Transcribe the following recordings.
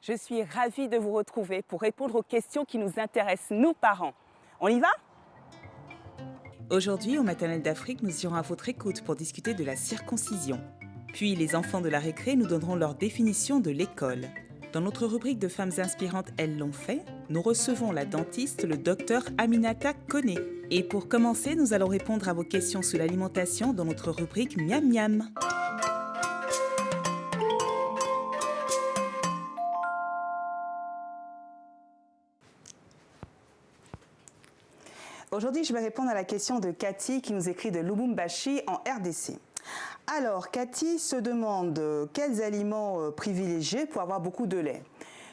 Je suis ravie de vous retrouver pour répondre aux questions qui nous intéressent, nous parents. On y va? Aujourd'hui, au Maternelle d'Afrique, nous irons à votre écoute pour discuter de la circoncision. Puis, les enfants de la récré nous donneront leur définition de l'école. Dans notre rubrique de femmes inspirantes, elles l'ont fait, nous recevons la dentiste, le docteur Aminata Koné. Et pour commencer, nous allons répondre à vos questions sur l'alimentation dans notre rubrique Miam Miam. Aujourd'hui, je vais répondre à la question de Cathy qui nous écrit de Lubumbashi en RDC. Alors, Cathy se demande quels aliments privilégier pour avoir beaucoup de lait.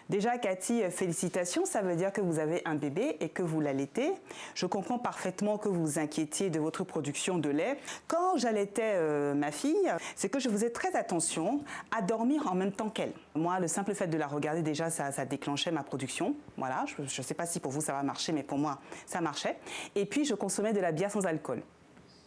Déjà, Cathy, félicitations, ça veut dire que vous avez un bébé et que vous l'allaitez. Je comprends parfaitement que vous vous inquiétiez de votre production de lait. Quand j'allaitais ma fille, c'est que je faisais très attention à dormir en même temps qu'elle. Moi, le simple fait de la regarder, déjà, ça déclenchait ma production. Voilà, je ne sais pas si pour vous ça va marcher, mais pour moi, ça marchait. Et puis, je consommais de la bière sans alcool.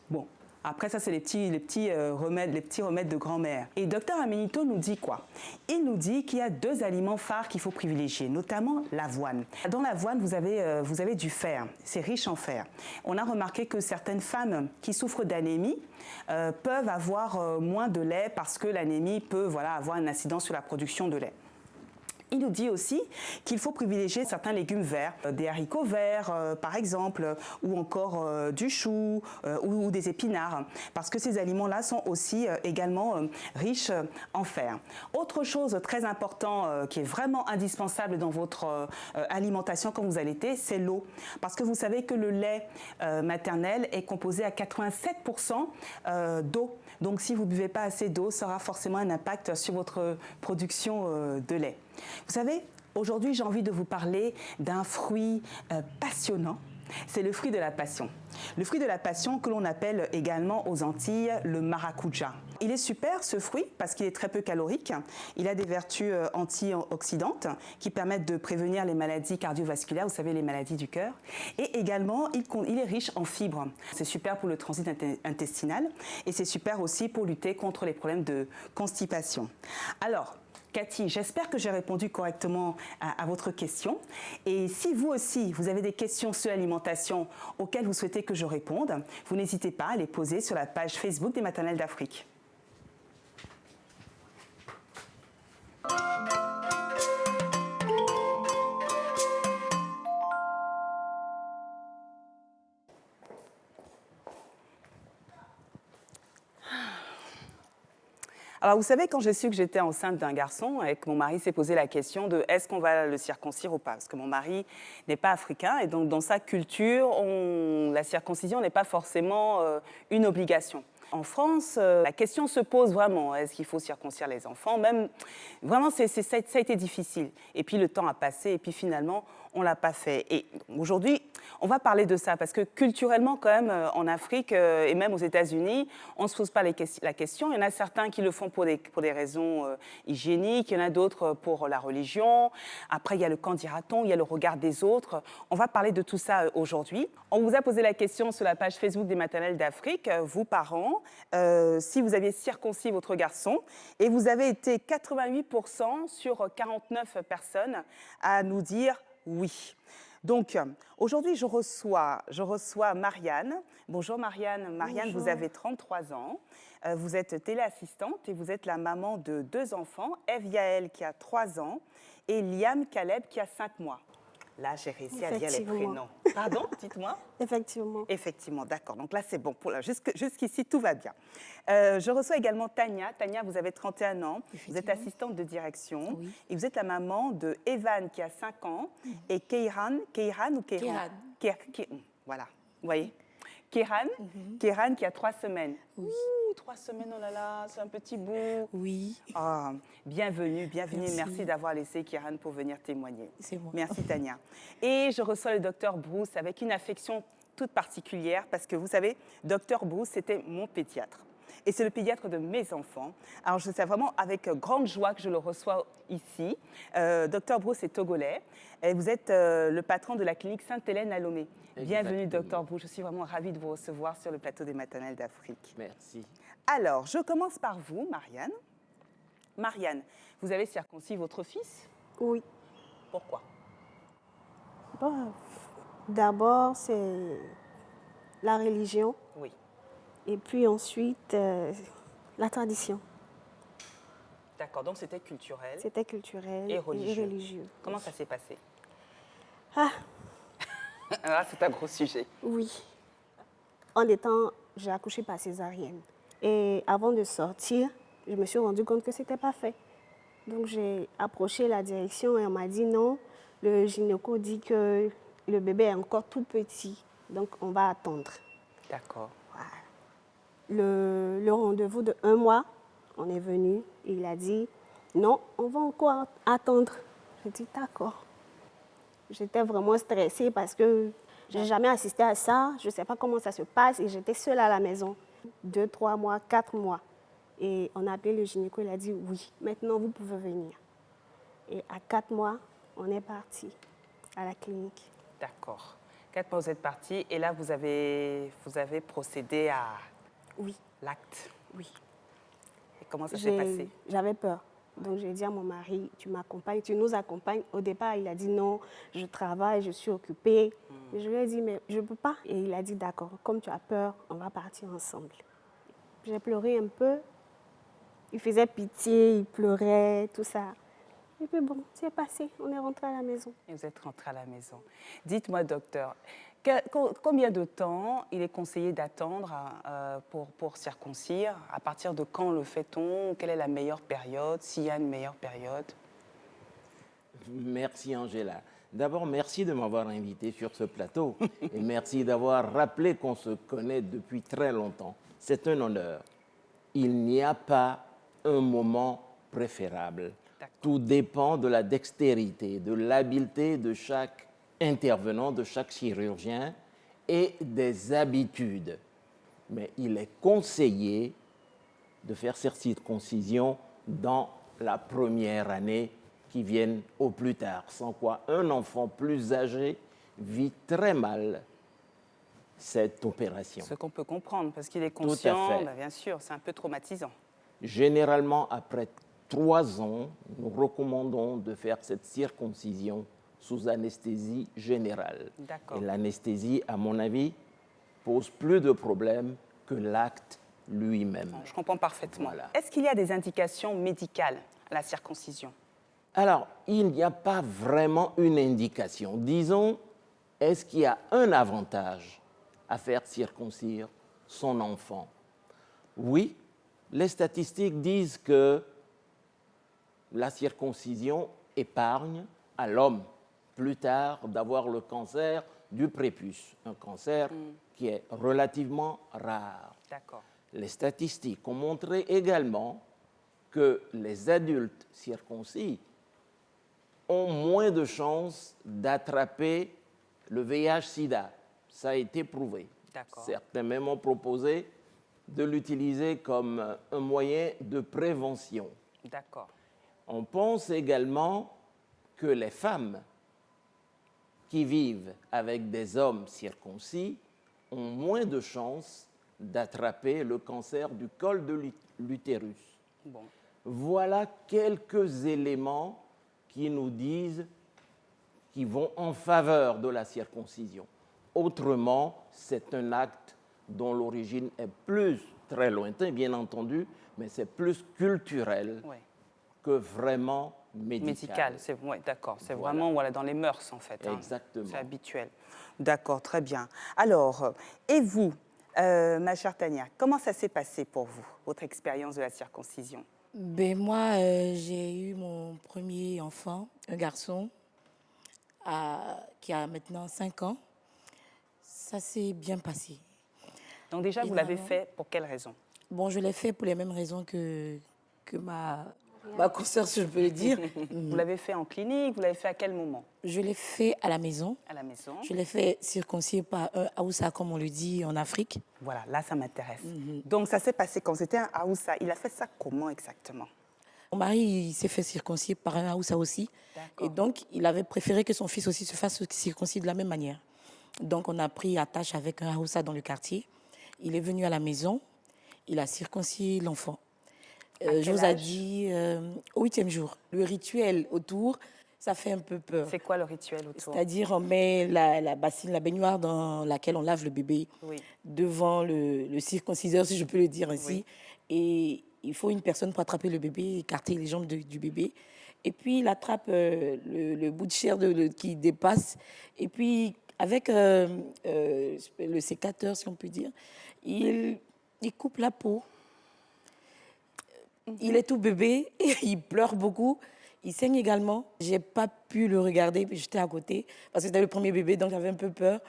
Bon. Après, ça, c'est les petits remèdes de grand-mère. Et docteur Amenito nous dit quoi? Il nous dit qu'il y a deux aliments phares qu'il faut privilégier, notamment l'avoine. Dans l'avoine, vous avez du fer. C'est riche en fer. On a remarqué que certaines femmes qui souffrent d'anémie peuvent avoir moins de lait parce que l'anémie peut avoir un incident sur la production de lait. Il nous dit aussi qu'il faut privilégier certains légumes verts, des haricots verts par exemple, ou encore du chou ou des épinards, parce que ces aliments-là sont aussi également riches en fer. Autre chose très importante qui est vraiment indispensable dans votre alimentation quand vous allaitez, c'est l'eau. Parce que vous savez que le lait maternel est composé à 87% d'eau. Donc si vous ne buvez pas assez d'eau, ça aura forcément un impact sur votre production de lait. Vous savez, aujourd'hui, j'ai envie de vous parler d'un fruit passionnant. C'est le fruit de la passion. Le fruit de la passion que l'on appelle également aux Antilles le maracuja. Il est super ce fruit parce qu'il est très peu calorique. Il a des vertus antioxydantes qui permettent de prévenir les maladies cardiovasculaires, vous savez les maladies du cœur. Et également, il est riche en fibres. C'est super pour le transit intestinal et c'est super aussi pour lutter contre les problèmes de constipation. Alors, Cathy, j'espère que j'ai répondu correctement à votre question. Et si vous aussi, vous avez des questions sur l'alimentation auxquelles vous souhaitez que je réponde, vous n'hésitez pas à les poser sur la page Facebook des Maternelles d'Afrique. Alors, vous savez, quand j'ai su que j'étais enceinte d'un garçon et que mon mari s'est posé la question de est-ce qu'on va le circoncire ou pas? Parce que mon mari n'est pas africain et donc dans sa culture, la circoncision n'est pas forcément une obligation. En France, la question se pose vraiment, est-ce qu'il faut circoncire les enfants? Même, vraiment, ça a été difficile. Et puis le temps a passé et puis finalement, on ne l'a pas fait. Et aujourd'hui, on va parler de ça parce que culturellement, quand même, en Afrique et même aux États-Unis, on ne se pose pas la question. Il y en a certains qui le font pour des raisons hygiéniques, il y en a d'autres pour la religion. Après, il y a le qu'en dira-t-on, il y a le regard des autres. On va parler de tout ça aujourd'hui. On vous a posé la question sur la page Facebook des Maternelles d'Afrique, vous parents, si vous aviez circoncis votre garçon, et vous avez été 88% sur 49 personnes à nous dire oui. Donc, aujourd'hui, je reçois Marianne. Bonjour Marianne. Marianne, bonjour. Vous avez 33 ans. Vous êtes téléassistante et vous êtes la maman de 2 enfants, Eve Yael qui a 3 ans et Liam Caleb qui a 5 mois. Là, j'ai réussi à dire les prénoms. Pardon, dites-moi. Effectivement. Effectivement, d'accord. Donc là, c'est bon. Jusqu'ici, tout va bien. Je reçois également Tania. Tania, vous avez 31 ans. Vous êtes assistante de direction. Oui. Et vous êtes la maman de Evan, qui a 5 ans, et Keiran. Voilà, vous voyez. Kéran qui a 3 semaines. Oui. Ouh, 3 semaines, oh là là, c'est un petit bout. Oui. Ah, bienvenue. Merci d'avoir laissé Kéran pour venir témoigner. C'est moi. Merci Tania. Et je reçois le docteur Bruce avec une affection toute particulière parce que vous savez, docteur Bruce, c'était mon pédiatre. Et c'est le pédiatre de mes enfants. Alors, c'est vraiment avec grande joie que je le reçois ici. Docteur Bruce est togolais et vous êtes le patron de la clinique Sainte-Hélène à Lomé. Bienvenue, Docteur Bruce. Je suis vraiment ravie de vous recevoir sur le plateau des Maternelles d'Afrique. Merci. Alors, je commence par vous, Marianne. Marianne, vous avez circoncis votre fils? Oui. Pourquoi? Bon, d'abord, c'est la religion Oui. et puis ensuite, la tradition. D'accord, donc c'était culturel C'était culturel et et religieux. religieux. Comment Oui. ça s'est passé? Ah, Ah, c'est un gros sujet. oui. En étant, j'ai accouché par césarienne. Et avant de sortir, je me suis rendu compte que ce n'était pas fait. Donc j'ai approché la direction et on m'a dit non, le gynéco dit que le bébé est encore tout petit, donc on va attendre. D'accord. Le rendez-vous de 1 mois, on est venu et il a dit non, on va encore attendre. J'ai dit d'accord. J'étais vraiment stressée parce que je n'ai jamais assisté à ça, je ne sais pas comment ça se passe et j'étais seule à la maison. 2, 3 mois, 4 mois. Et on a appelé le gynéco, il a dit oui, maintenant vous pouvez venir. Et à 4 mois, on est parti à la clinique. D'accord. 4 mois, vous êtes parti et là, vous avez procédé à Oui, l'acte. oui. Et comment ça s'est passé? J'avais peur. Donc j'ai dit à mon mari, tu m'accompagnes, tu nous accompagnes. Au départ, il a dit non, je travaille, je suis occupée. Et je lui ai dit, mais je ne peux pas. Et il a dit, d'accord, comme tu as peur, on va partir ensemble. J'ai pleuré un peu. Il faisait pitié, il pleurait, tout ça. Et puis bon, c'est passé, on est rentré à la maison. Et vous êtes rentré à la maison. Dites-moi, docteur, combien de temps il est conseillé d'attendre pour circoncire? À partir de quand le fait-on? Quelle est la meilleure période? S'il y a une meilleure période? Merci Angela. D'abord, merci de m'avoir invité sur ce plateau et merci d'avoir rappelé qu'on se connaît depuis très longtemps. C'est un honneur. Il n'y a pas un moment préférable. Tout dépend de la dextérité, de l'habileté de chaque intervenant, de chaque chirurgien et des habitudes. Mais il est conseillé de faire cette circoncision dans la première année qui vienne au plus tard, sans quoi un enfant plus âgé vit très mal cette opération. Ce qu'on peut comprendre, parce qu'il est Tout à conscient, fait. bien sûr, c'est un peu traumatisant. Généralement, après 3 ans, nous recommandons de faire cette circoncision sous anesthésie générale. D'accord. Et l'anesthésie, à mon avis, pose plus de problèmes que l'acte lui-même. Je comprends parfaitement. Voilà. Est-ce qu'il y a des indications médicales à la circoncision? Alors, il n'y a pas vraiment une indication. Disons, est-ce qu'il y a un avantage à faire circoncire son enfant? Oui, les statistiques disent que la circoncision épargne à l'homme plus tard d'avoir le cancer du prépuce, un cancer qui est relativement rare. D'accord. Les statistiques ont montré également que les adultes circoncis ont moins de chances d'attraper le VIH-Sida. Ça a été prouvé. D'accord. Certains même ont proposé de l'utiliser comme un moyen de prévention. D'accord. On pense également que les femmes qui vivent avec des hommes circoncis ont moins de chances d'attraper le cancer du col de l'utérus. Bon. Voilà quelques éléments qui nous disent qui vont en faveur de la circoncision. Autrement, c'est un acte dont l'origine est plus très lointaine, bien entendu, mais c'est plus culturel Oui. que vraiment médical. C'est ouais, d'accord. C'est Voilà. vraiment dans les mœurs en fait. Exactement. C'est habituel. D'accord, très bien. Alors, et vous, ma chère Tania, comment ça s'est passé pour vous, votre expérience de la circoncision? Ben moi, j'ai eu mon premier enfant, un garçon, qui a maintenant 5 ans. Ça s'est bien passé. Donc déjà, vous l'avez fait pour quelle raison? Bon, je l'ai fait pour les mêmes raisons que ma consoeur, si je peux le dire. Vous l'avez fait en clinique? Vous l'avez fait à quel moment? Je l'ai fait à la maison. À la maison. Je l'ai fait circoncier par un Haoussa, comme on le dit en Afrique. Voilà, là, ça m'intéresse. Donc, ça s'est passé quand c'était un Haoussa. Il a fait ça comment exactement? Mon mari, il s'est fait circoncier par un Haoussa aussi. D'accord. Et donc, il avait préféré que son fils aussi se fasse circoncier de la même manière. Donc, on a pris attache avec un Haoussa dans le quartier. Il est venu à la maison. Il a circoncis l'enfant. Je vous ai dit au 8e jour. Le rituel autour, Ça fait un peu peur. C'est quoi le rituel autour? C'est-à-dire, on met la bassine, la baignoire dans laquelle on lave le bébé Oui. devant le circonciseur, si je peux le dire ainsi. Oui. Et il faut une personne pour attraper le bébé, écarter les jambes du bébé. Et puis, il attrape le bout de chair qui dépasse. Et puis, avec le sécateur, si on peut dire, il coupe la peau. Il est tout bébé, il pleure beaucoup, il saigne également. J'ai pas pu le regarder, puis j'étais à côté, parce que c'était le premier bébé, donc j'avais un peu peur.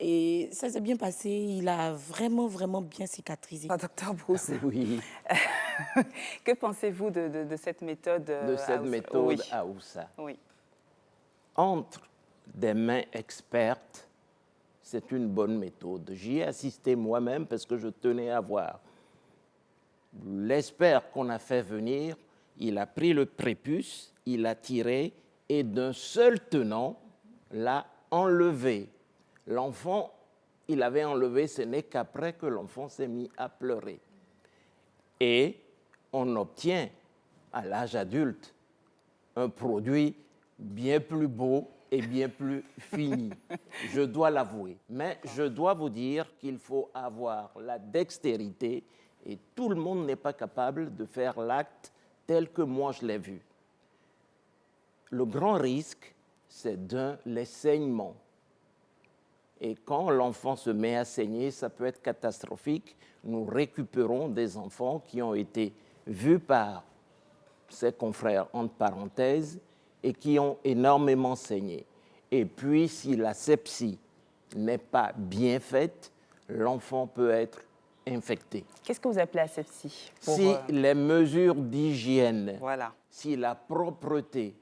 Et ça s'est bien passé, il a vraiment, vraiment bien cicatrisé. Ah, Docteur Bruce, Oui, que pensez-vous de cette méthode de cette House? méthode Oui. Aoussa. Oui. Entre des mains expertes, c'est une bonne méthode. J'y ai assisté moi-même parce que je tenais à voir. L'expert qu'on a fait venir, il a pris le prépuce, il a tiré et d'un seul tenant, l'a enlevé. L'enfant, il avait enlevé, ce n'est qu'après que l'enfant s'est mis à pleurer. Et on obtient, à l'âge adulte, un produit bien plus beau et bien plus fini. Je dois l'avouer. Mais je dois vous dire qu'il faut avoir la dextérité et tout le monde n'est pas capable de faire l'acte tel que moi je l'ai vu. Le grand risque, c'est les saignements. Et quand l'enfant se met à saigner, ça peut être catastrophique. Nous récupérons des enfants qui ont été vus par ses confrères, entre parenthèses, et qui ont énormément saigné. Et puis, si la sepsie n'est pas bien faite, l'enfant peut être infecté. Qu'est-ce que vous appelez asepsie? Si les mesures d'hygiène, Voilà. si la propreté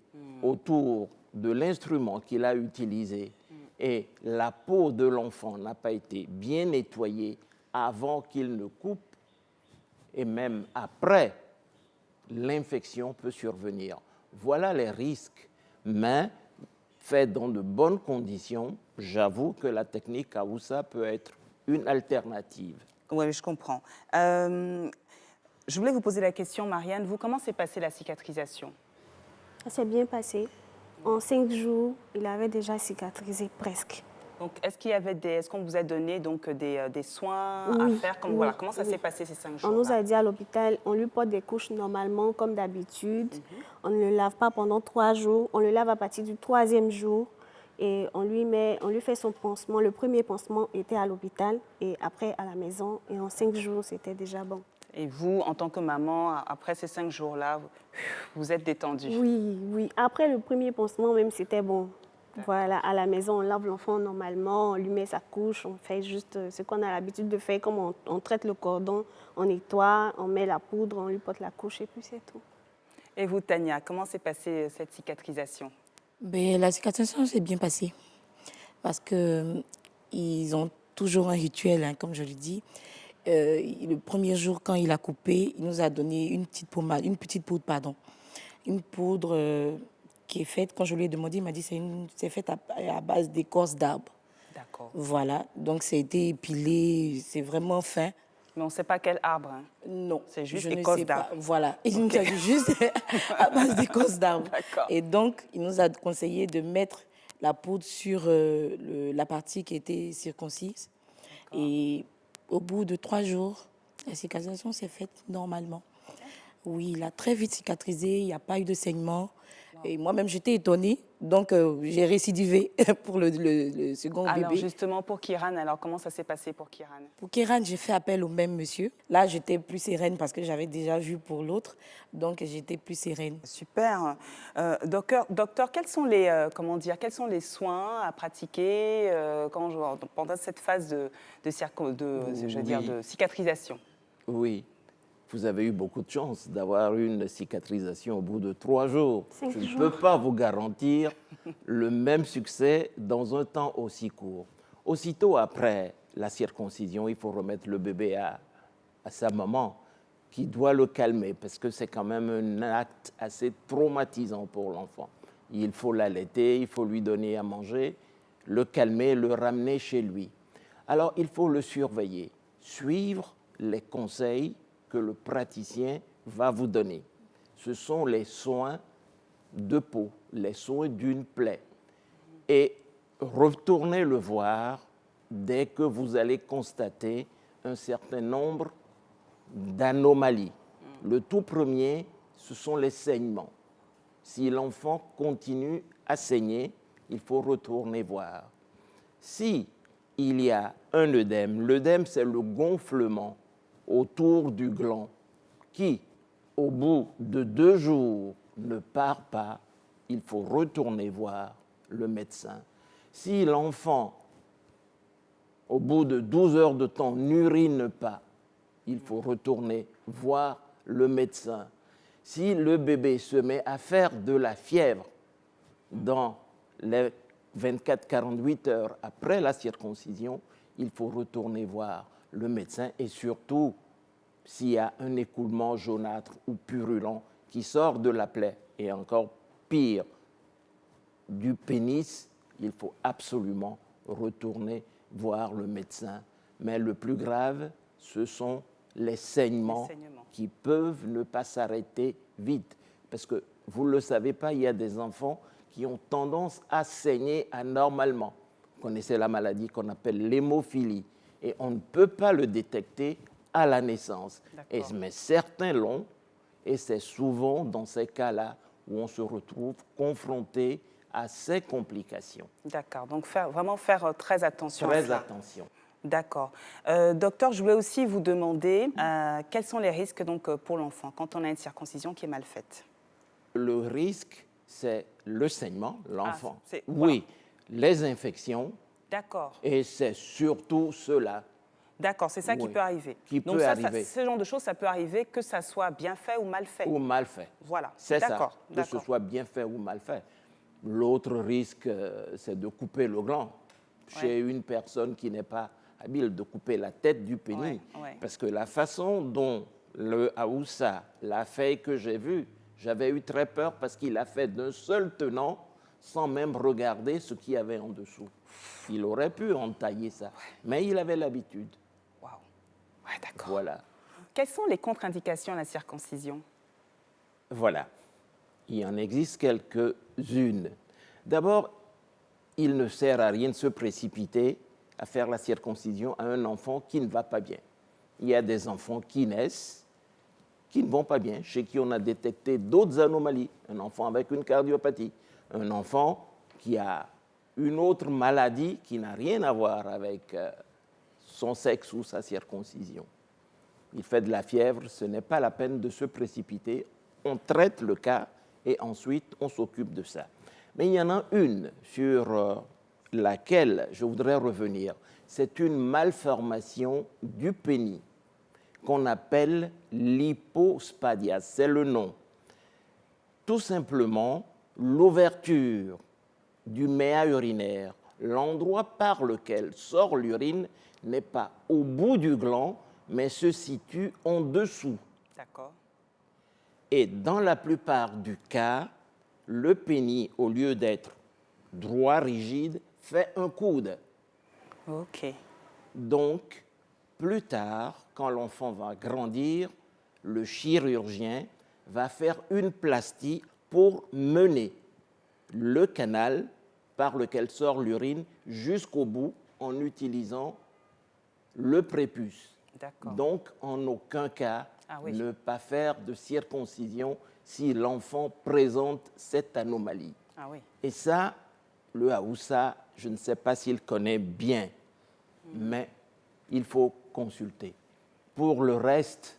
autour de l'instrument qu'il a utilisé et la peau de l'enfant n'a pas été bien nettoyée avant qu'il ne coupe, et même après, l'infection peut survenir. Voilà les risques, mais fait dans de bonnes conditions, j'avoue que la technique Aoussa peut être une alternative. Oui, je comprends. Je voulais vous poser la question, Marianne. Vous, comment s'est passée la cicatrisation? Ça s'est bien passé. En 5 jours, il avait déjà cicatrisé presque. Donc, est-ce qu'on vous a donné donc des soins à Oui, faire? oui, Voilà, comment ça oui. s'est passé ces 5 On jours? nous a dit à l'hôpital, on lui porte des couches normalement, comme d'habitude. On ne le lave pas pendant 3 jours. On le lave à partir du 3e jour. Et on lui fait son pansement. Le premier pansement était à l'hôpital et après à la maison. Et en 5 jours, c'était déjà bon. Et vous, en tant que maman, après ces 5 jours-là, vous êtes détendue? Oui, oui. Après le premier pansement, même, c'était bon. Voilà, à la maison, on lave l'enfant normalement, on lui met sa couche, on fait juste ce qu'on a l'habitude de faire, comme on traite le cordon, on nettoie, on met la poudre, on lui porte la couche et puis c'est tout. Et vous, Tania, comment s'est passée cette cicatrisation? Ben, la cicatrisation s'est bien passée parce qu'ils ont toujours un rituel, hein, comme je le dis. Le premier jour, quand il a coupé, il nous a donné une petite poudre, une poudre qui est faite, quand je lui ai demandé, il m'a dit c'est fait à base d'écorce d'arbre. D'accord. Voilà, donc c'est été épilé, c'est vraiment fin. Mais on ne sait pas quel arbre. Hein. Non, C'est juste je ne écorce sais pas. d'arbre. Voilà, il nous a dit juste à base d'écorce d'arbre. D'accord. Et donc, il nous a conseillé de mettre la poudre sur la partie qui était circoncise. Et au bout de 3 jours, la cicatrisation s'est faite normalement. Oui, il a très vite cicatrisé, il n'y a pas eu de saignement. Et moi-même, j'étais étonnée. Donc, j'ai récidivé pour le second Alors, bébé. justement, pour Kiran, alors comment ça s'est passé pour Kiran? Pour Kéran, j'ai fait appel au même monsieur. Là, j'étais plus sereine parce que j'avais déjà vu pour l'autre. Donc, j'étais plus sereine. Super. Docteur, quels sont les soins à pratiquer pendant cette phase de cicatrisation? Oui, vous avez eu beaucoup de chance d'avoir une cicatrisation au bout de 3 jours. 5 Je ne jours. peux pas vous garantir le même succès dans un temps aussi court. Aussitôt après la circoncision, il faut remettre le bébé à sa maman qui doit le calmer parce que c'est quand même un acte assez traumatisant pour l'enfant. Il faut l'allaiter, il faut lui donner à manger, le calmer, le ramener chez lui. Alors, il faut le surveiller, suivre les conseils que le praticien va vous donner. Ce sont les soins de peau, les soins d'une plaie. Et retournez le voir dès que vous allez constater un certain nombre d'anomalies. Le tout premier, ce sont les saignements. Si l'enfant continue à saigner, il faut retourner voir. Si il y a un l'œdème, c'est le gonflement autour du gland qui, au bout de 2 jours, ne part pas, il faut retourner voir le médecin. Si l'enfant, au bout de 12 heures de temps, n'urine pas, il faut retourner voir le médecin. Si le bébé se met à faire de la fièvre dans les 24-48 heures après la circoncision, il faut retourner voir le médecin et surtout, s'il y a un écoulement jaunâtre ou purulent qui sort de la plaie, et encore pire, du pénis, il faut absolument retourner voir le médecin. Mais le plus grave, ce sont les saignements qui peuvent ne pas s'arrêter vite. Parce que, vous ne le savez pas, il y a des enfants qui ont tendance à saigner anormalement. Vous connaissez la maladie qu'on appelle l'hémophilie. Et on ne peut pas le détecter à la naissance. Mais certains l'ont, et c'est souvent dans ces cas-là où on se retrouve confronté à ces complications. D'accord, donc vraiment faire très attention à Très cela. attention. D'accord. Docteur, je voulais aussi vous demander quels sont les risques donc, pour l'enfant quand on a une circoncision qui est mal faite? Le risque, c'est le saignement, l'enfant. Voilà. Oui, les infections. D'accord. Et c'est surtout cela. D'accord, c'est ça qui peut arriver. Donc ce genre de choses, ça peut arriver que ça soit bien fait ou mal fait. Ou mal fait. Voilà. C'est ça, que ce soit bien fait ou mal fait. L'autre risque, c'est de couper le gland chez une personne qui n'est pas habile, de couper la tête du pénis. Parce que la façon dont le Haoussa l'a fait que j'ai vu, j'avais eu très peur parce qu'il l'a fait d'un seul tenant sans même regarder ce qu'il y avait en dessous. Il aurait pu entailler ça, mais il avait l'habitude. Waouh. Ouais, d'accord. Voilà. Quelles sont les contre-indications à la circoncision? Voilà. Il en existe quelques-unes. D'abord, il ne sert à rien de se précipiter à faire la circoncision à un enfant qui ne va pas bien. Il y a des enfants qui naissent, qui ne vont pas bien, chez qui on a détecté d'autres anomalies. Un enfant avec une cardiopathie, un enfant qui a une autre maladie qui n'a rien à voir avec son sexe ou sa circoncision. Il fait de la fièvre, ce n'est pas la peine de se précipiter. On traite le cas et ensuite on s'occupe de ça. Mais il y en a une sur laquelle je voudrais revenir. C'est une malformation du pénis qu'on appelle l'hypospadias. C'est le nom. Tout simplement, l'ouverture du méa urinaire, l'endroit par lequel sort l'urine, n'est pas au bout du gland, mais se situe en dessous. D'accord. Et dans la plupart du cas, le pénis, au lieu d'être droit, rigide, fait un coude. OK. Donc, plus tard, quand l'enfant va grandir, le chirurgien va faire une plastie pour mener le canal par lequel sort l'urine jusqu'au bout en utilisant le prépuce. Donc, en aucun cas, ne pas faire de circoncision si l'enfant présente cette anomalie. Et ça, le Haoussa, je ne sais pas s'il connaît bien, mais il faut consulter. Pour le reste,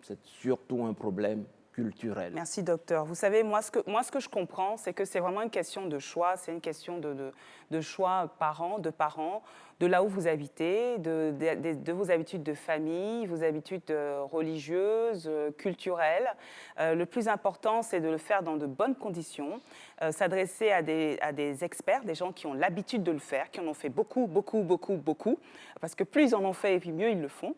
c'est surtout un problème culturel. Merci, docteur. Vous savez, moi, ce que je comprends, c'est que c'est vraiment une question de choix, c'est une question de choix de parents, de là où vous habitez, de vos habitudes de famille, vos habitudes religieuses, culturelles. Le plus important, c'est de le faire dans de bonnes conditions, s'adresser à des experts, des gens qui ont l'habitude de le faire, qui en ont fait beaucoup, parce que plus ils en ont fait, et puis mieux ils le font,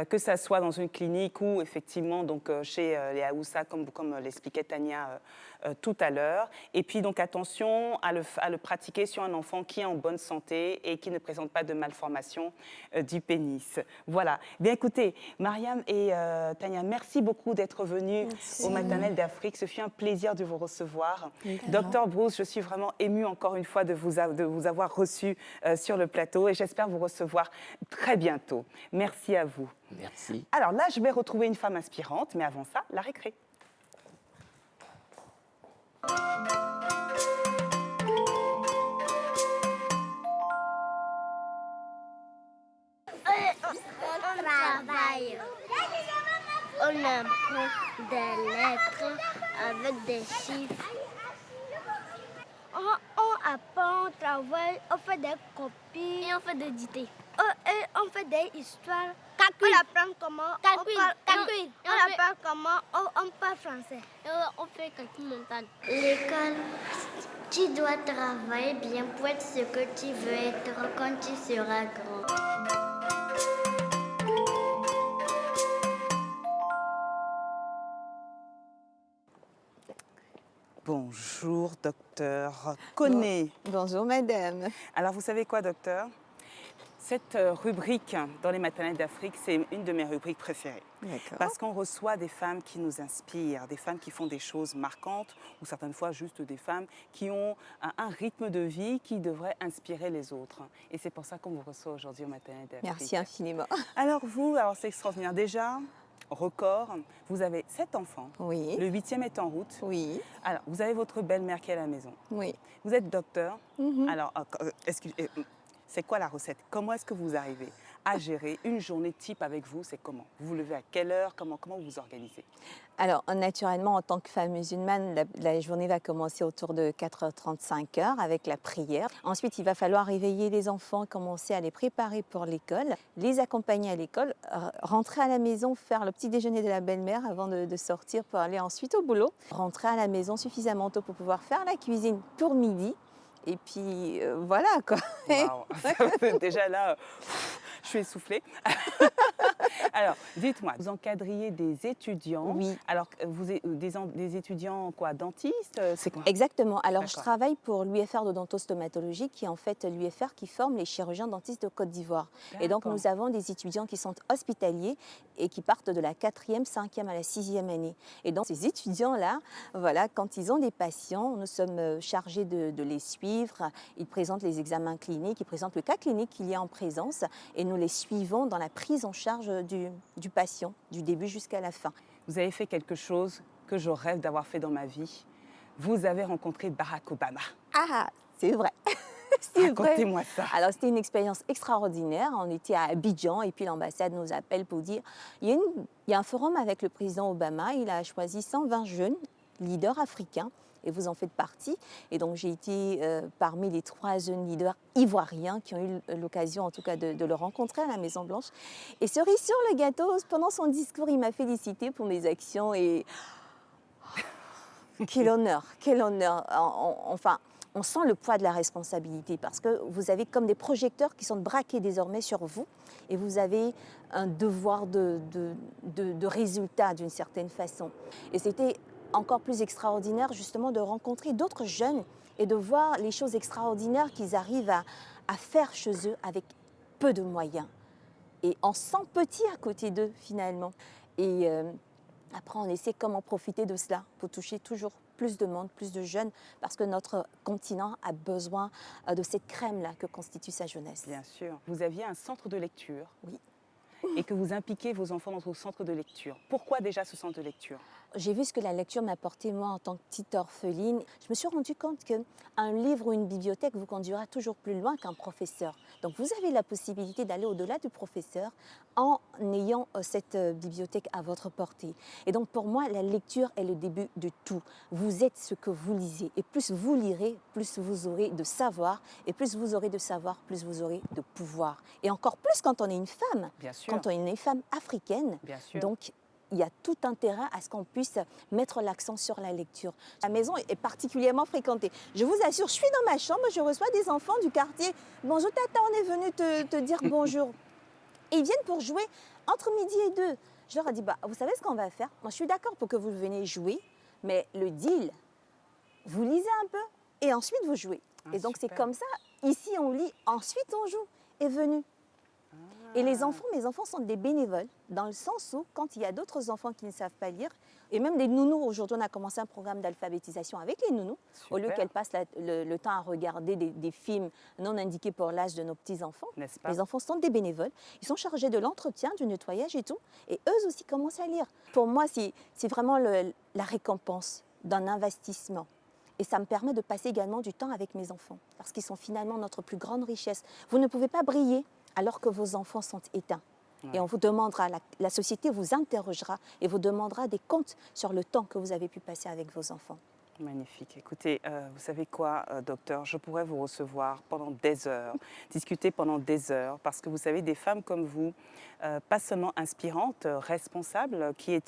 que ça soit dans une clinique ou effectivement donc, chez les Haoussa ça, comme l'expliquait Tania tout à l'heure. Et puis donc attention à le pratiquer sur un enfant qui est en bonne santé et qui ne présente pas de malformation du pénis. Voilà. Bien écoutez, Mariam et Tania, merci beaucoup d'être venus au Maternelle d'Afrique. Ce fut un plaisir de vous recevoir. Docteur Bruce, je suis vraiment émue encore une fois de vous avoir reçu sur le plateau et j'espère vous recevoir très bientôt. Merci à vous. Merci. Alors là, je vais retrouver une femme inspirante, mais avant ça, la récré. On travaille. On apprend des lettres avec des chiffres. On apprend, on travaille, on fait des copies. Et on fait des dictées. Et on fait des histoires. Calcul. On apprend comment on apprend comment on parle français. Et on fait calcul mental. L'école, tu dois travailler bien pour être ce que tu veux être quand tu seras grand. Bonjour, docteur Koné. Bonjour, madame. Alors, vous savez quoi, docteur? Cette rubrique dans les maternelles d'Afrique, c'est une de mes rubriques préférées. D'accord. Parce qu'on reçoit des femmes qui nous inspirent, des femmes qui font des choses marquantes, ou certaines fois juste des femmes qui ont un rythme de vie qui devrait inspirer les autres. Et c'est pour ça qu'on vous reçoit aujourd'hui au Maternelles d'Afrique. Merci infiniment. Alors c'est extraordinaire. Déjà, record, vous avez 7 enfants. Oui. Le 8e est en route. Oui. Alors, vous avez votre belle-mère qui est à la maison. Oui. Vous êtes docteur. Mhm. Alors, c'est quoi la recette? Comment est-ce que vous arrivez à gérer une journée type avec vous? C'est comment? Vous vous levez à quelle heure? Comment vous vous organisez? Alors, naturellement, en tant que femme musulmane, la journée va commencer autour de 4h35 avec la prière. Ensuite, il va falloir réveiller les enfants, commencer à les préparer pour l'école, les accompagner à l'école, rentrer à la maison, faire le petit déjeuner de la belle-mère avant de sortir pour aller ensuite au boulot. Rentrer à la maison suffisamment tôt pour pouvoir faire la cuisine pour midi. Et puis, voilà, quoi. Wow. Déjà là, je suis essoufflée. Alors, dites-moi, vous encadriez des étudiants. Oui. Alors, des étudiants quoi, dentistes? C'est quoi? Exactement. Alors, je D'accord. travaille pour l'UFR d'odontostomatologie, qui est en fait l'UFR qui forme les chirurgiens dentistes de Côte d'Ivoire. Et donc, D'accord. nous avons des étudiants qui sont hospitaliers et qui partent de la 4e, 5e à la 6e année. Et donc, ces étudiants-là, voilà, quand ils ont des patients, nous sommes chargés de les suivre. Ils présentent les examens cliniques, ils présentent le cas clinique qu'il y a en présence et nous les suivons dans la prise en charge du patient, du début jusqu'à la fin. Vous avez fait quelque chose que je rêve d'avoir fait dans ma vie. Vous avez rencontré Barack Obama. Ah, c'est vrai. C'est vrai. Racontez-moi ça. Alors, c'était une expérience extraordinaire. On était à Abidjan et puis l'ambassade nous appelle pour dire il y a un forum avec le président Obama. Il a choisi 120 jeunes leaders africains et vous en faites partie. Et donc, j'ai été parmi les 3 jeunes leaders ivoiriens qui ont eu l'occasion, en tout cas, de le rencontrer à la Maison-Blanche. Et cerise sur le gâteau, pendant son discours, il m'a félicité pour mes actions et... Quel honneur, quel honneur. Enfin, on sent le poids de la responsabilité parce que vous avez comme des projecteurs qui sont braqués désormais sur vous et vous avez un devoir de résultat d'une certaine façon. Et c'était encore plus extraordinaire justement de rencontrer d'autres jeunes et de voir les choses extraordinaires qu'ils arrivent à faire chez eux avec peu de moyens. Et on se sent petit à côté d'eux finalement. Et après, on essaie comment profiter de cela pour toucher toujours plus de monde, plus de jeunes, parce que notre continent a besoin de cette crème-là que constitue sa jeunesse. Bien sûr. Vous aviez un centre de lecture. Oui. Et que vous impliquez vos enfants dans ce centre de lecture. Pourquoi déjà ce centre de lecture? J'ai vu ce que la lecture m'a apporté, moi, en tant que petite orpheline. Je me suis rendu compte qu'un livre ou une bibliothèque vous conduira toujours plus loin qu'un professeur. Donc, vous avez la possibilité d'aller au-delà du professeur en ayant cette bibliothèque à votre portée. Et donc, pour moi, la lecture est le début de tout. Vous êtes ce que vous lisez. Et plus vous lirez, plus vous aurez de savoir. Et plus vous aurez de savoir, plus vous aurez de pouvoir. Et encore plus quand on est une femme. Bien sûr. Quand on est une femme africaine. Bien sûr. Donc, il y a tout intérêt à ce qu'on puisse mettre l'accent sur la lecture. La maison est particulièrement fréquentée. Je vous assure, je suis dans ma chambre, je reçois des enfants du quartier. Bonjour tata, on est venu te dire bonjour. Et ils viennent pour jouer entre midi et 2. Je leur ai dit, bah, vous savez ce qu'on va faire? Moi, je suis d'accord pour que vous veniez jouer, mais le deal, vous lisez un peu et ensuite vous jouez. Et donc, c'est super. comme ça. Ici, on lit, ensuite on joue. Est venu. Et les enfants, mes enfants sont des bénévoles, dans le sens où, quand il y a d'autres enfants qui ne savent pas lire, et même des nounous, aujourd'hui, on a commencé un programme d'alphabétisation avec les nounous, au lieu Super. qu'elles passent le temps à regarder des films non indiqués pour l'âge de nos petits-enfants. N'est-ce pas? Les enfants sont des bénévoles, ils sont chargés de l'entretien, du nettoyage et tout, et eux aussi commencent à lire. Pour moi, c'est vraiment la récompense d'un investissement. Et ça me permet de passer également du temps avec mes enfants, parce qu'ils sont finalement notre plus grande richesse. Vous ne pouvez pas briller alors que vos enfants sont éteints. Et on vous demandera, la société vous interrogera et vous demandera des comptes sur le temps que vous avez pu passer avec vos enfants. Magnifique. Écoutez, vous savez quoi, docteur, je pourrais vous recevoir pendant des heures, discuter pendant des heures, parce que vous savez, des femmes comme vous, pas seulement inspirantes, responsables, qui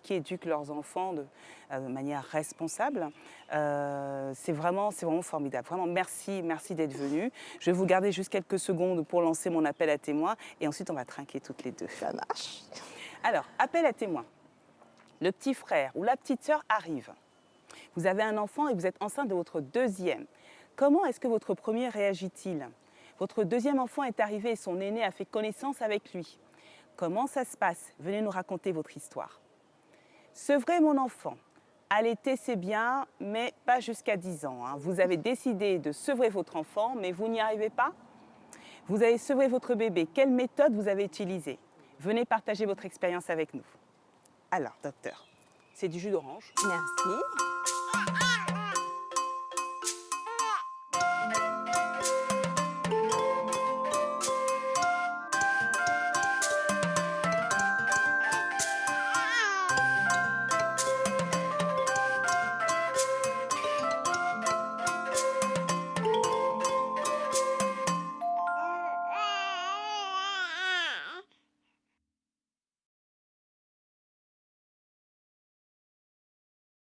éduquent leurs enfants de manière responsable, c'est vraiment formidable. Vraiment, merci d'être venue. Je vais vous garder juste quelques secondes pour lancer mon appel à témoins, et ensuite on va trinquer toutes les deux. Ça marche. Alors, appel à témoins. Le petit frère ou la petite sœur arrive. Vous avez un enfant et vous êtes enceinte de votre deuxième. Comment est-ce que votre premier réagit-il? Votre deuxième enfant est arrivé et son aîné a fait connaissance avec lui. Comment ça se passe? Venez nous raconter votre histoire. Sevrez mon enfant. Allaiter, c'est bien, mais pas jusqu'à 10 ans. Hein. Vous avez décidé de sevrer votre enfant, mais vous n'y arrivez pas? Vous avez sevré votre bébé. Quelle méthode vous avez utilisée? Venez partager votre expérience avec nous. Alors, docteur, c'est du jus d'orange. Merci.